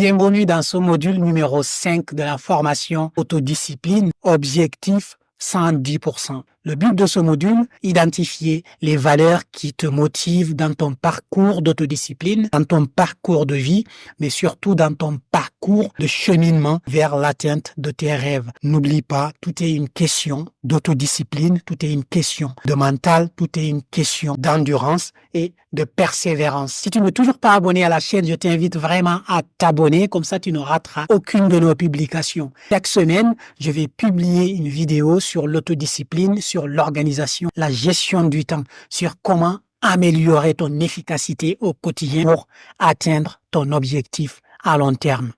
Bienvenue dans ce module numéro 5 de la formation autodiscipline, objectif 110%. Le but de ce module, identifier les valeurs qui te motivent dans ton parcours d'autodiscipline, dans ton parcours de vie, mais surtout dans ton parcours de cheminement vers l'atteinte de tes rêves. N'oublie pas, tout est une question d'autodiscipline, tout est une question de mental, tout est une question d'endurance et de persévérance. Si tu n'es toujours pas abonné à la chaîne, je t'invite vraiment à t'abonner, comme ça tu ne rateras aucune de nos publications. Chaque semaine, je vais publier une vidéo sur l'autodiscipline, sur l'organisation, la gestion du temps, sur comment améliorer ton efficacité au quotidien pour atteindre ton objectif à long terme.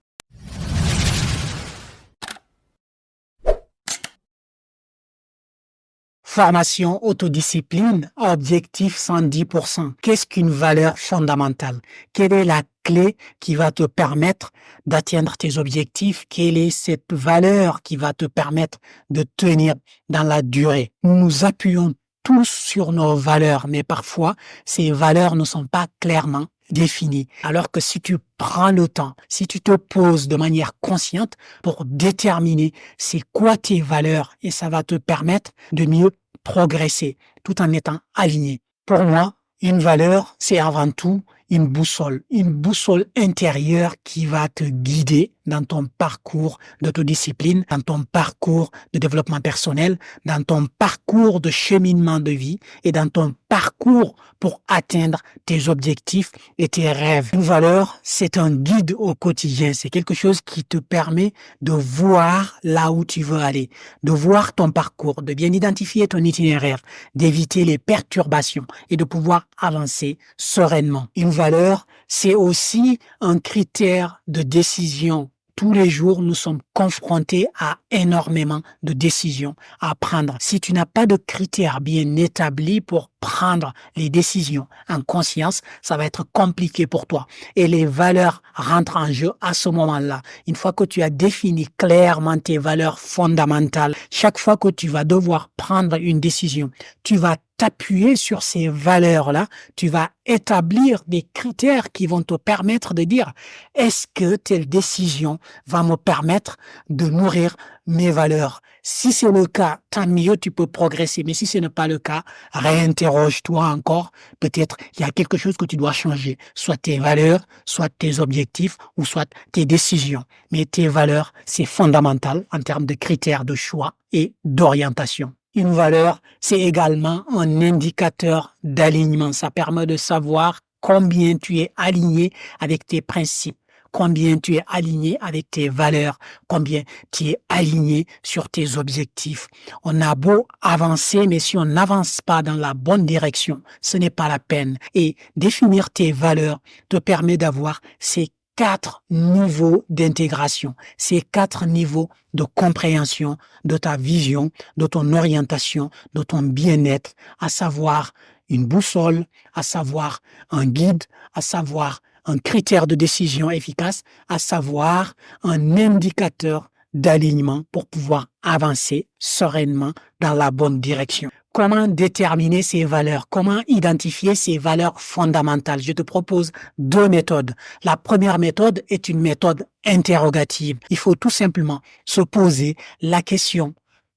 Formation autodiscipline, objectif 110%. Qu'est-ce qu'une valeur fondamentale? Quelle est la clé qui va te permettre d'atteindre tes objectifs? Quelle est cette valeur qui va te permettre de tenir dans la durée? Nous nous appuyons tous sur nos valeurs, mais parfois, ces valeurs ne sont pas clairement définies. Alors que si tu prends le temps, si tu te poses de manière consciente pour déterminer c'est quoi tes valeurs, et ça va te permettre de mieux progresser tout en étant aligné. Pour moi, une valeur, c'est avant tout une boussole intérieure qui va te guider dans ton parcours d'autodiscipline, dans ton parcours de développement personnel, dans ton parcours de cheminement de vie et dans ton parcours pour atteindre tes objectifs et tes rêves. Une valeur, c'est un guide au quotidien, c'est quelque chose qui te permet de voir là où tu veux aller, de voir ton parcours, de bien identifier ton itinéraire, d'éviter les perturbations et de pouvoir avancer sereinement. Une valeur, c'est aussi un critère de décision. Tous les jours, nous sommes confrontés à énormément de décisions à prendre. Si tu n'as pas de critères bien établis pour prendre les décisions en conscience, ça va être compliqué pour toi. Et les valeurs rentrent en jeu à ce moment-là. Une fois que tu as défini clairement tes valeurs fondamentales, chaque fois que tu vas devoir prendre une décision, tu vas t'appuyer sur ces valeurs-là, tu vas établir des critères qui vont te permettre de dire est-ce que telle décision va me permettre de nourrir mes valeurs? Si c'est le cas, tant mieux, tu peux progresser. Mais si ce n'est pas le cas, réinterroge-toi encore. Peut-être il y a quelque chose que tu dois changer. Soit tes valeurs, soit tes objectifs, ou soit tes décisions. Mais tes valeurs, c'est fondamental en termes de critères de choix et d'orientation. Une valeur, c'est également un indicateur d'alignement. Ça permet de savoir combien tu es aligné avec tes principes, combien tu es aligné avec tes valeurs, combien tu es aligné sur tes objectifs. On a beau avancer, mais si on n'avance pas dans la bonne direction, ce n'est pas la peine. Et définir tes valeurs te permet d'avoir ces 4 niveaux d'intégration, ces 4 niveaux de compréhension de ta vision, de ton orientation, de ton bien-être, à savoir une boussole, à savoir un guide, à savoir un critère de décision efficace, à savoir un indicateur d'alignement pour pouvoir avancer sereinement dans la bonne direction. Comment déterminer ces valeurs? Comment identifier ces valeurs fondamentales? Je te propose 2 méthodes. La première méthode est une méthode interrogative. Il faut tout simplement se poser la question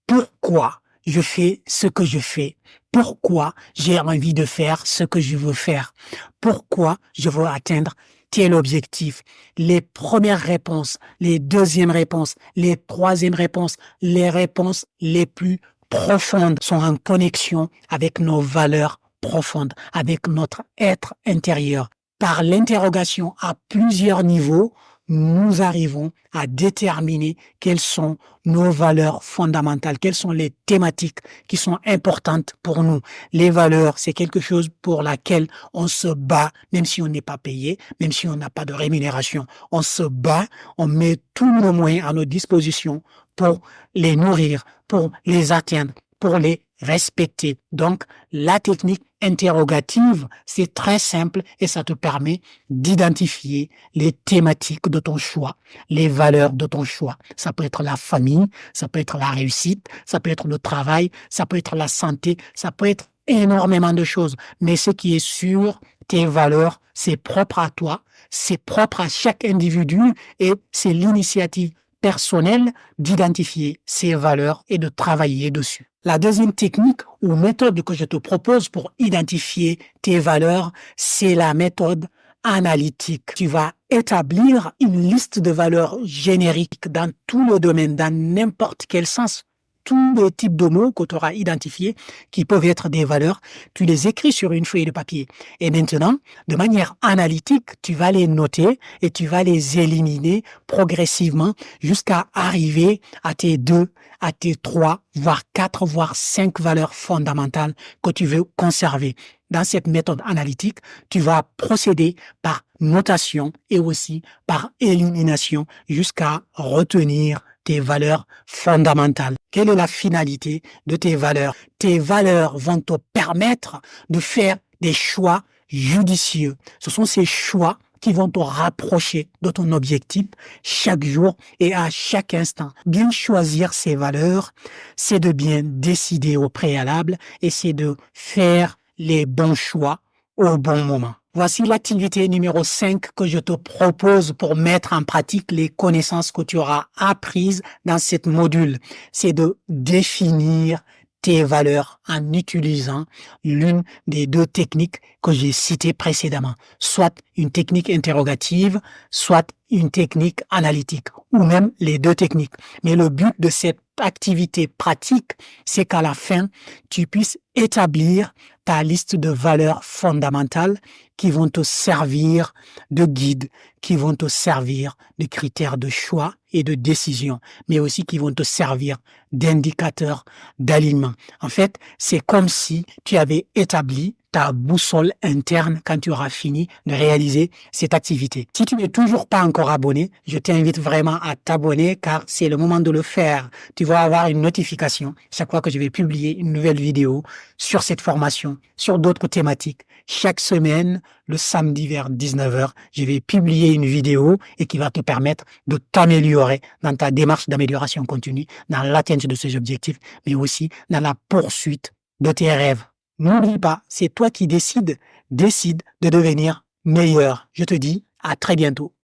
pourquoi je fais ce que je fais? Pourquoi j'ai envie de faire ce que je veux faire? Pourquoi je veux atteindre tel objectif? Les premières réponses, les deuxièmes réponses, les troisièmes réponses, les réponses les plus profondes sont en connexion avec nos valeurs profondes, avec notre être intérieur. Par l'interrogation à plusieurs niveaux, nous arrivons à déterminer quelles sont nos valeurs fondamentales, quelles sont les thématiques qui sont importantes pour nous. Les valeurs, c'est quelque chose pour laquelle on se bat, même si on n'est pas payé, même si on n'a pas de rémunération. On se bat, on met tous nos moyens à notre disposition pour les nourrir, pour les atteindre, pour les respecter. Donc, la technique interrogative, c'est très simple et ça te permet d'identifier les thématiques de ton choix, les valeurs de ton choix. Ça peut être la famille, ça peut être la réussite, ça peut être le travail, ça peut être la santé, ça peut être énormément de choses. Mais ce qui est sûr, tes valeurs, c'est propre à toi. c'est propre à chaque individu et c'est l'initiative personnelle d'identifier ses valeurs et de travailler dessus. La deuxième technique ou méthode que je te propose pour identifier tes valeurs, c'est la méthode analytique. Tu vas établir une liste de valeurs génériques dans tout le domaine, dans n'importe quel sens. Tous les types de mots que tu auras identifiés qui peuvent être des valeurs, tu les écris sur une feuille de papier. Et maintenant, de manière analytique, tu vas les noter et tu vas les éliminer progressivement jusqu'à arriver à tes 2, à tes 3, voire 4, voire 5 valeurs fondamentales que tu veux conserver. Dans cette méthode analytique, tu vas procéder par notation et aussi par élimination jusqu'à retenir tes valeurs fondamentales. Quelle est la finalité de tes valeurs? Tes valeurs vont te permettre de faire des choix judicieux. Ce sont ces choix qui vont te rapprocher de ton objectif chaque jour et à chaque instant. Bien choisir ces valeurs, c'est de bien décider au préalable et c'est de faire les bons choix au bon moment. Voici l'activité numéro 5 que je te propose pour mettre en pratique les connaissances que tu auras apprises dans cette module. C'est de définir tes valeurs en utilisant l'une des 2 techniques que j'ai citées précédemment, soit une technique interrogative, soit une technique analytique, ou même les 2 techniques. Mais le but de cette activité pratique, c'est qu'à la fin, tu puisses établir ta liste de valeurs fondamentales qui vont te servir de guide, qui vont te servir de critères de choix et de décision, mais aussi qui vont te servir d'indicateurs d'alignement. En fait, c'est comme si tu avais établi ta boussole interne quand tu auras fini de réaliser cette activité. Si tu n'es toujours pas encore abonné, je t'invite vraiment à t'abonner car c'est le moment de le faire. Tu vas avoir une notification chaque fois que je vais publier une nouvelle vidéo sur cette formation, sur d'autres thématiques. Chaque semaine, le samedi vers 19h, je vais publier une vidéo et qui va te permettre de t'améliorer dans ta démarche d'amélioration continue, dans l'atteinte de ces objectifs, mais aussi dans la poursuite de tes rêves. N'oublie pas, c'est toi qui décides de devenir meilleur. Je te dis à très bientôt.